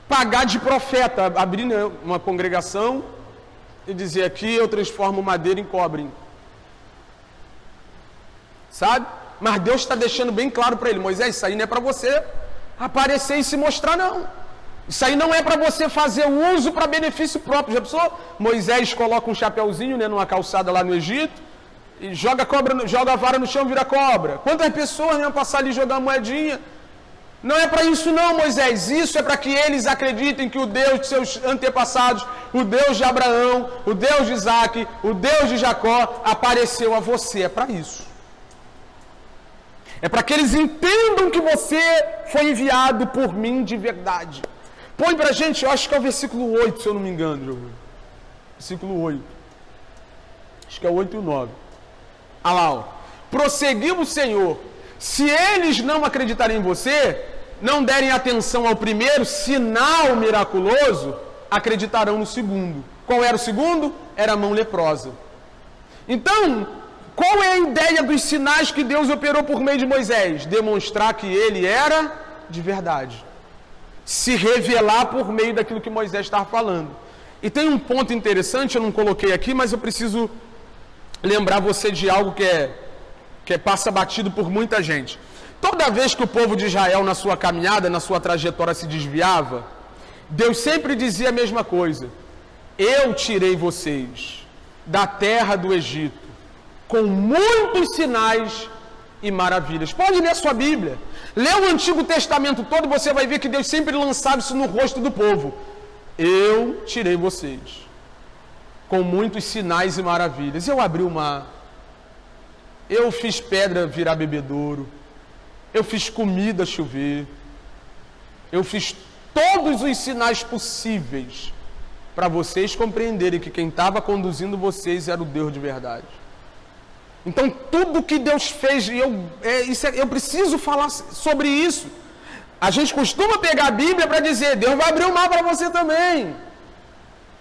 Pagar de profeta, abrir uma congregação e dizer aqui eu transformo madeira em cobre. Sabe? Mas Deus está deixando bem claro para ele, Moisés, isso aí não é para você aparecer e se mostrar não. Isso aí não é para você fazer uso para benefício próprio. Já pensou? Moisés coloca um chapéuzinho, né, numa calçada lá no Egito e joga a vara no chão e vira cobra. Quantas pessoas iam passar ali e jogar uma moedinha? Não é para isso não, Moisés. Isso é para que eles acreditem que o Deus de seus antepassados, o Deus de Abraão, o Deus de Isaac, o Deus de Jacó, apareceu a você. É para isso. É para que eles entendam que você foi enviado por mim de verdade. Põe para a gente, eu acho que é o versículo 8, se eu não me engano, Giovanni. Versículo 8. Acho que é o 8 e o 9. Olha lá, ó. Prosseguiu o Senhor. Se eles não acreditarem em você, não derem atenção ao primeiro sinal miraculoso, acreditarão no segundo. Qual era o segundo? Era a mão leprosa. Então, qual é a ideia dos sinais que Deus operou por meio de Moisés? Demonstrar que ele era de verdade. Se revelar por meio daquilo que Moisés estava falando. E tem um ponto interessante, eu não coloquei aqui, mas eu preciso lembrar você de algo que passa batido por muita gente. Toda vez que o povo de Israel, na sua caminhada, na sua trajetória, se desviava, Deus sempre dizia a mesma coisa. Eu tirei vocês da terra do Egito com muitos sinais e maravilhas. Pode ler a sua Bíblia. Lê o Antigo Testamento todo, você vai ver que Deus sempre lançava isso no rosto do povo. Eu tirei vocês com muitos sinais e maravilhas. Eu abri o mar. Eu fiz pedra virar bebedouro. Eu fiz comida chover. Eu fiz todos os sinais possíveis para vocês compreenderem que quem estava conduzindo vocês era o Deus de verdade. Então, tudo que Deus fez, eu preciso falar sobre isso. A gente costuma pegar a Bíblia para dizer, Deus vai abrir o mar para você também.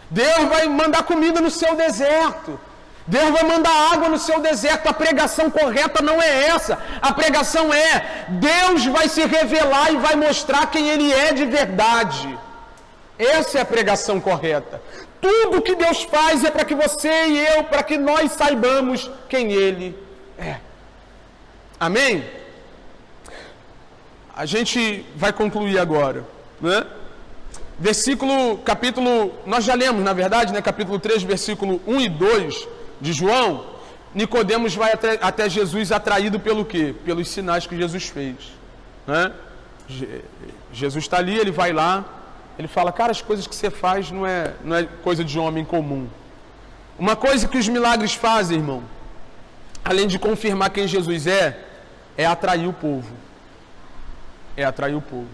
Deus vai mandar comida no seu deserto. Deus vai mandar água no seu deserto. A pregação correta não é essa. A pregação é: Deus vai se revelar e vai mostrar quem Ele é de verdade. Essa é a pregação correta. Tudo que Deus faz é para que você e eu, para que nós saibamos quem Ele é. Amém? A gente vai concluir agora, né? Capítulo, nós já lemos, na verdade, né? Capítulo 3, versículo 1 e 2 de João. Nicodemos vai até Jesus atraído pelo quê? Pelos sinais que Jesus fez, né? Jesus está ali, ele vai lá, ele fala: cara, as coisas que você faz não é coisa de homem comum. Uma coisa que os milagres fazem, irmão, além de confirmar quem Jesus é atrair o povo. É atrair o povo.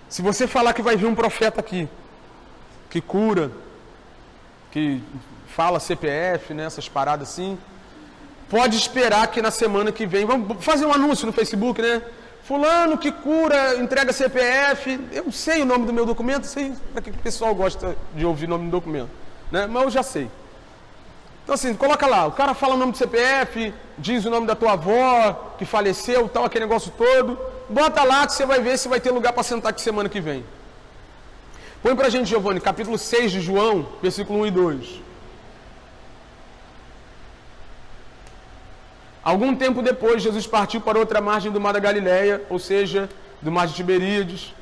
Se você falar que vai vir um profeta aqui, que cura, que fala CPF, né, essas paradas assim, pode esperar que na semana que vem, vamos fazer um anúncio no Facebook, né? Fulano que cura, entrega CPF, eu sei o nome do meu documento, sei para que o pessoal gosta de ouvir o nome do documento, né? Mas eu já sei. Então assim, coloca lá, o cara fala o nome do CPF, diz o nome da tua avó, que faleceu, tal, aquele negócio todo, bota lá que você vai ver se vai ter lugar para sentar aqui semana que vem. Põe pra gente, Giovanni, capítulo 6 de João, versículo 1 e 2. Algum tempo depois, Jesus partiu para outra margem do mar da Galileia, ou seja, do mar de Tiberíades,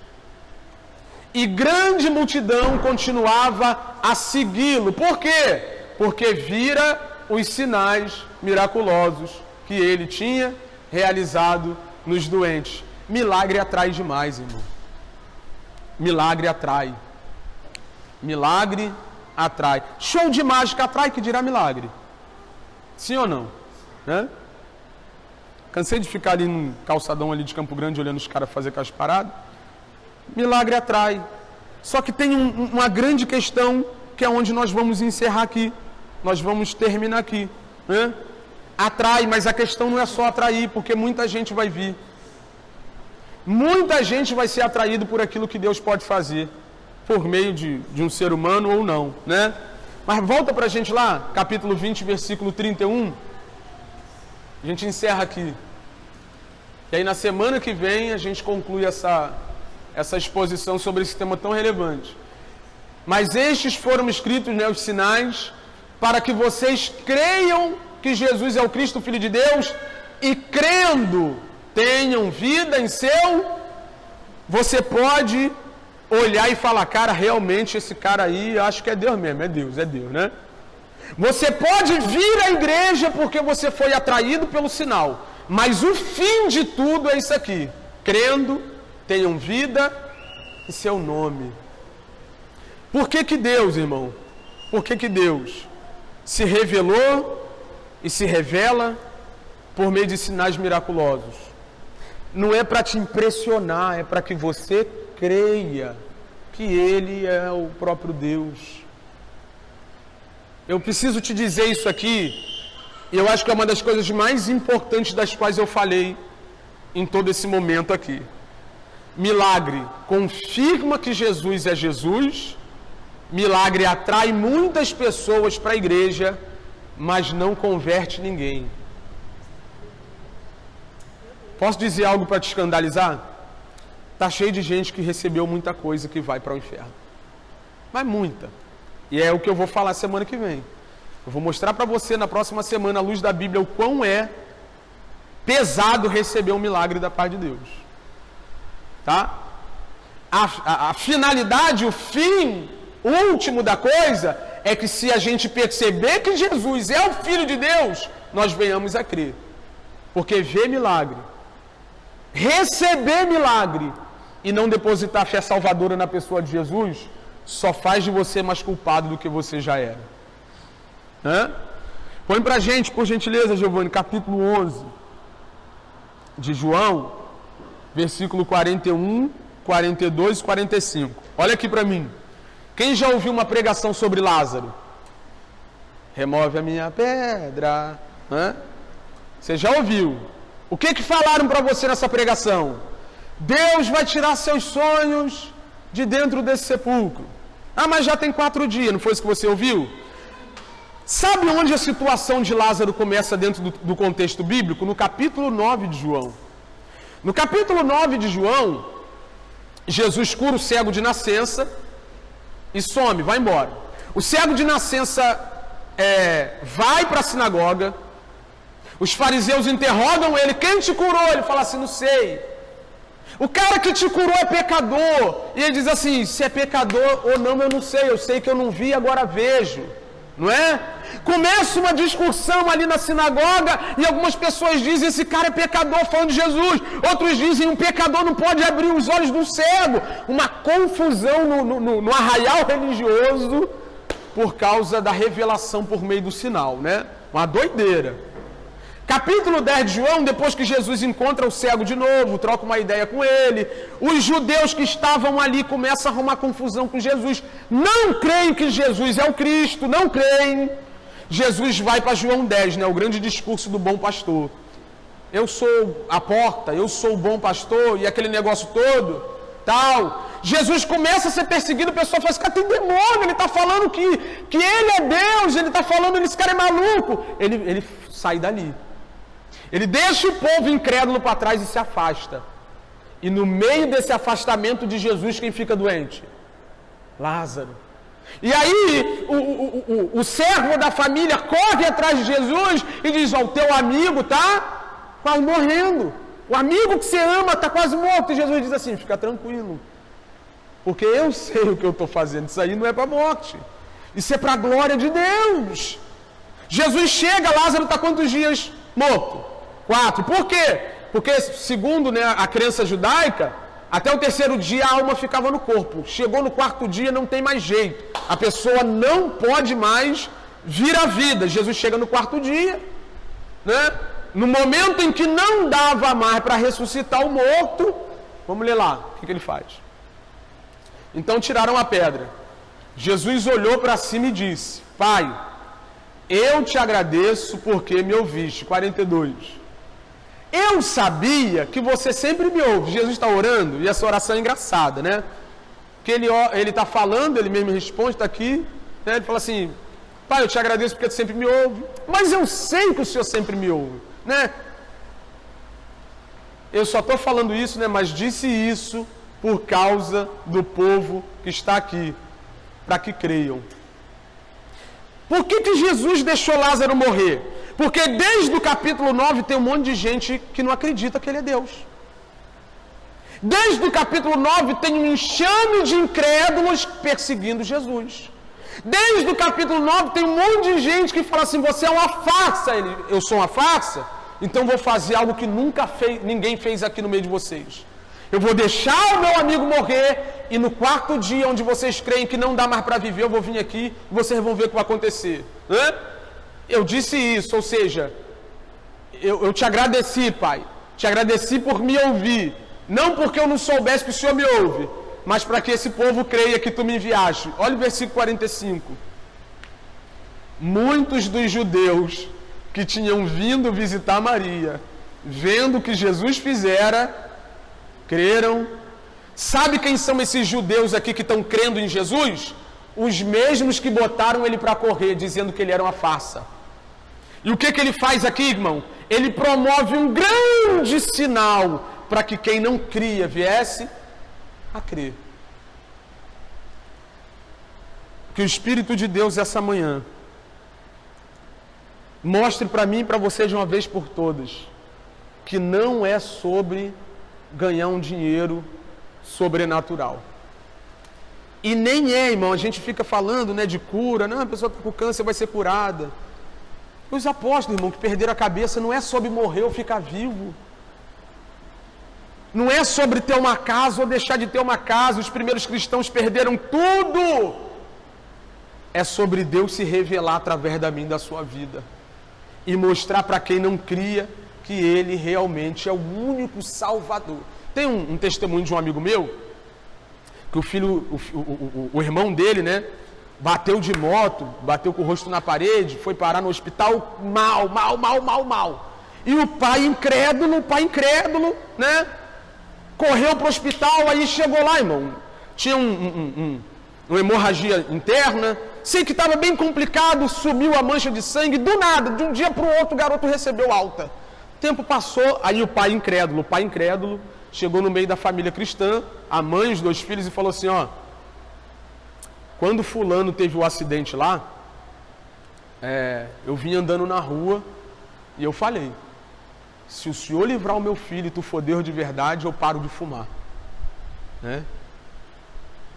e grande multidão continuava a segui-lo. Por quê? Porque vira os sinais miraculosos que ele tinha realizado nos doentes. Milagre atrai demais, irmão. Milagre atrai. Milagre atrai. Show de mágica atrai, que dirá milagre. Sim ou não? Né? Cansei de ficar ali num calçadão ali de Campo Grande olhando os caras fazer aquelas paradas. Milagre atrai. Só que tem uma grande questão, que é onde nós vamos encerrar aqui. Nós vamos terminar aqui, né? Atrai, mas a questão não é só atrair, porque muita gente vai vir. Muita gente vai ser atraído por aquilo que Deus pode fazer, por meio de um ser humano ou não, né? Mas volta pra gente lá, capítulo 20, versículo 31. A gente encerra aqui. E aí na semana que vem a gente conclui essa exposição sobre esse tema tão relevante. Mas estes foram escritos, né, os sinais, para que vocês creiam que Jesus é o Cristo, Filho de Deus, e crendo tenham vida em seu. Você pode olhar e falar: cara, realmente esse cara aí, acho que é Deus mesmo, é Deus, né? Você pode vir à igreja porque você foi atraído pelo sinal, mas o fim de tudo é isso aqui: crendo tenham vida em seu nome. Por que Deus, irmão? Por que Deus se revelou e se revela por meio de sinais miraculosos? Não é para te impressionar, é para que você creia que Ele é o próprio Deus. Eu preciso te dizer isso aqui, e eu acho que é uma das coisas mais importantes das quais eu falei em todo esse momento aqui. Milagre confirma que Jesus é Jesus. Milagre atrai muitas pessoas para a igreja, mas não converte ninguém. Posso dizer algo para te escandalizar? Está cheio de gente que recebeu muita coisa que vai para o inferno. Mas muita. E é o que eu vou falar semana que vem. Eu vou mostrar para você na próxima semana, à luz da Bíblia, o quão é pesado receber um milagre da parte de Deus. Tá? A finalidade, o fim último da coisa é que, se a gente perceber que Jesus é o Filho de Deus, nós venhamos a crer. Porque ver milagre, receber milagre e não depositar fé salvadora na pessoa de Jesus, só faz de você mais culpado do que você já era. Hã? Põe pra gente, por gentileza, Giovanni, capítulo 11 de João, versículo 41, 42 e 45. Olha aqui para mim. Quem já ouviu uma pregação sobre Lázaro? Remove a minha pedra. Hã? Você já ouviu? O que falaram para você nessa pregação? Deus vai tirar seus sonhos de dentro desse sepulcro. Ah, mas já tem 4 dias, não foi isso que você ouviu? Sabe onde a situação de Lázaro começa dentro do contexto bíblico? No capítulo 9 de João. No capítulo 9 de João, Jesus cura o cego de nascença e some, vai embora. O cego de nascença vai para a sinagoga, os fariseus interrogam ele, quem te curou? Ele fala assim, não sei. O cara que te curou é pecador. E ele diz assim, se é pecador ou não, eu sei que eu não vi, agora vejo. Não é? Começa uma discussão ali na sinagoga e algumas pessoas dizem, esse cara é pecador, falando de Jesus. Outros dizem, um pecador não pode abrir os olhos do cego. Uma confusão no arraial religioso por causa da revelação por meio do sinal, né? Uma doideira. Capítulo 10 de João, depois que Jesus encontra o cego de novo, troca uma ideia com ele, os judeus que estavam ali começam a arrumar confusão com Jesus, não creem que Jesus é o Cristo, não creem. Jesus vai para João 10, né, o grande discurso do bom pastor. Eu sou a porta, eu sou o bom pastor, e aquele negócio todo, tal. Jesus começa a ser perseguido, o pessoal fala, esse cara tem demônio, ele está falando que ele é Deus, ele está falando, esse cara é maluco. Ele sai dali. Ele deixa o povo incrédulo para trás e se afasta. E no meio desse afastamento de Jesus, quem fica doente? Lázaro. E aí, o servo da família corre atrás de Jesus e diz, o teu amigo está quase morrendo. O amigo que você ama está quase morto. E Jesus diz assim, fica tranquilo. Porque eu sei o que eu estou fazendo. Isso aí não é para a morte. Isso é para a glória de Deus. Jesus chega, Lázaro está quantos dias morto? 4. Por quê? Porque, segundo, né, a crença judaica, até o 3º dia a alma ficava no corpo. Chegou no 4º dia, não tem mais jeito. A pessoa não pode mais vir à vida. Jesus chega no 4º dia, né? No momento em que não dava mais para ressuscitar o morto, vamos ler lá, o que ele faz? Então tiraram a pedra. Jesus olhou para cima e disse, Pai, eu te agradeço porque me ouviste. 42. Eu sabia que você sempre me ouve. Jesus está orando, e essa oração é engraçada, né? Que ele está falando, ele mesmo responde, está aqui, né? Ele fala assim, Pai, eu te agradeço porque tu sempre me ouve, mas eu sei que o Senhor sempre me ouve, né? Eu só estou falando isso, né? Mas disse isso por causa do povo que está aqui, para que creiam. Por que Jesus deixou Lázaro morrer? Porque desde o capítulo 9 tem um monte de gente que não acredita que ele é Deus. Desde o capítulo 9 tem um enxame de incrédulos perseguindo Jesus. Desde o capítulo 9 tem um monte de gente que fala assim, você é uma farsa. Eu sou uma farsa? Então vou fazer algo que ninguém fez aqui no meio de vocês. Eu vou deixar o meu amigo morrer e no 4º dia, onde vocês creem que não dá mais para viver, eu vou vir aqui e vocês vão ver o que vai acontecer. Eu disse isso, ou seja, eu te agradeci, Pai. Te agradeci por me ouvir. Não porque eu não soubesse que o Senhor me ouve, mas para que esse povo creia que tu me enviaste. Olha o versículo 45. Muitos dos judeus que tinham vindo visitar Maria, vendo o que Jesus fizera, creram. Sabe quem são esses judeus aqui que estão crendo em Jesus? Os mesmos que botaram ele para correr, dizendo que ele era uma farsa. E o que ele faz aqui, irmão? Ele promove um grande sinal para que quem não cria viesse a crer. Que o Espírito de Deus essa manhã mostre para mim e para você de uma vez por todas que não é sobre ganhar um dinheiro sobrenatural. E nem é, irmão, a gente fica falando, né, de cura, não, a pessoa está com câncer, vai ser curada. Os apóstolos, irmão, que perderam a cabeça, não é sobre morrer ou ficar vivo. Não é sobre ter uma casa ou deixar de ter uma casa. Os primeiros cristãos perderam tudo. É sobre Deus se revelar através da minha e da sua vida. E mostrar para quem não cria que Ele realmente é o único Salvador. Tem um testemunho de um amigo meu, que o irmão dele, né, bateu de moto, bateu com o rosto na parede, foi parar no hospital mal. E o pai incrédulo, né, correu para o hospital, aí chegou lá, irmão, tinha uma hemorragia interna, sei que estava bem complicado, sumiu a mancha de sangue, do nada, de um dia para o outro o garoto recebeu alta. O tempo passou, aí o pai incrédulo, chegou no meio da família cristã, a mãe, os 2 filhos, e falou assim, ó, quando fulano teve o acidente lá, eu vim andando na rua e eu falei, se o senhor livrar o meu filho e tu for Deus de verdade, eu paro de fumar. Né?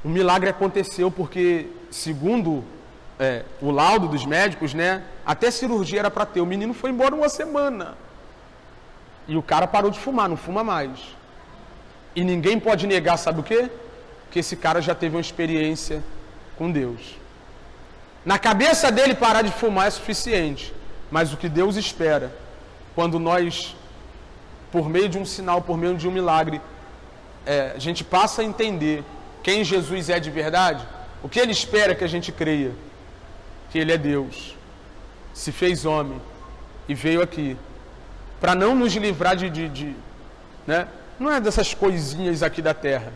O milagre aconteceu porque, segundo o laudo dos médicos, né, até cirurgia era para ter. O menino foi embora 1 semana. E o cara parou de fumar, não fuma mais. E ninguém pode negar, sabe o quê? Que esse cara já teve uma experiência com Deus. Na cabeça dele, parar de fumar é suficiente. Mas o que Deus espera, quando nós, por meio de um sinal, por meio de um milagre, a gente passa a entender quem Jesus é de verdade, o que Ele espera que a gente creia? Que Ele é Deus, se fez homem e veio aqui, para não nos livrar né? Não é dessas coisinhas aqui da terra,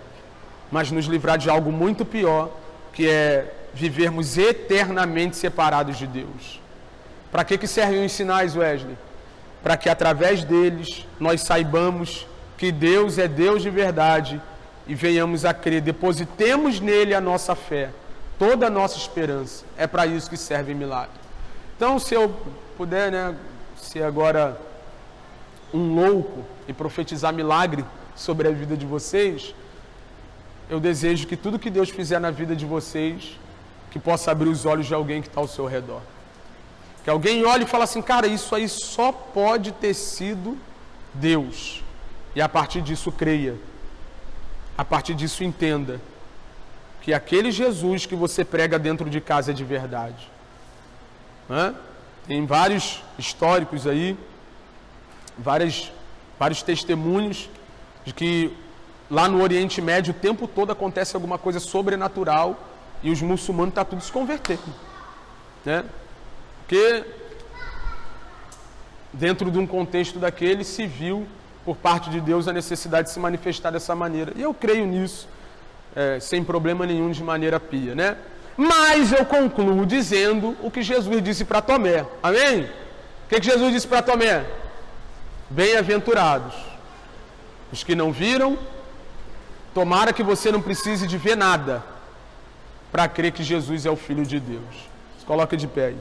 mas nos livrar de algo muito pior, que é vivermos eternamente separados de Deus. Para que servem os sinais, Wesley? Para que através deles nós saibamos que Deus é Deus de verdade e venhamos a crer, depositemos nele a nossa fé, toda a nossa esperança. É para isso que serve milagre. Então, se eu puder, né, ser agora um louco e profetizar milagre sobre a vida de vocês, eu desejo que tudo que Deus fizer na vida de vocês, que possa abrir os olhos de alguém que está ao seu redor. Que alguém olhe e fale assim, cara, isso aí só pode ter sido Deus. E a partir disso creia. A partir disso entenda que aquele Jesus que você prega dentro de casa é de verdade. Tem vários históricos aí, vários testemunhos de que lá no Oriente Médio o tempo todo acontece alguma coisa sobrenatural e os muçulmanos estão tudo se convertendo. Né? Porque dentro de um contexto daquele se viu por parte de Deus a necessidade de se manifestar dessa maneira. E eu creio nisso, sem problema nenhum, de maneira pia, né? Mas eu concluo dizendo o que Jesus disse para Tomé. Amém? O que Jesus disse para Tomé? Bem-aventurados os que não viram, tomara que você não precise de ver nada para crer que Jesus é o Filho de Deus. Se coloca de pé aí.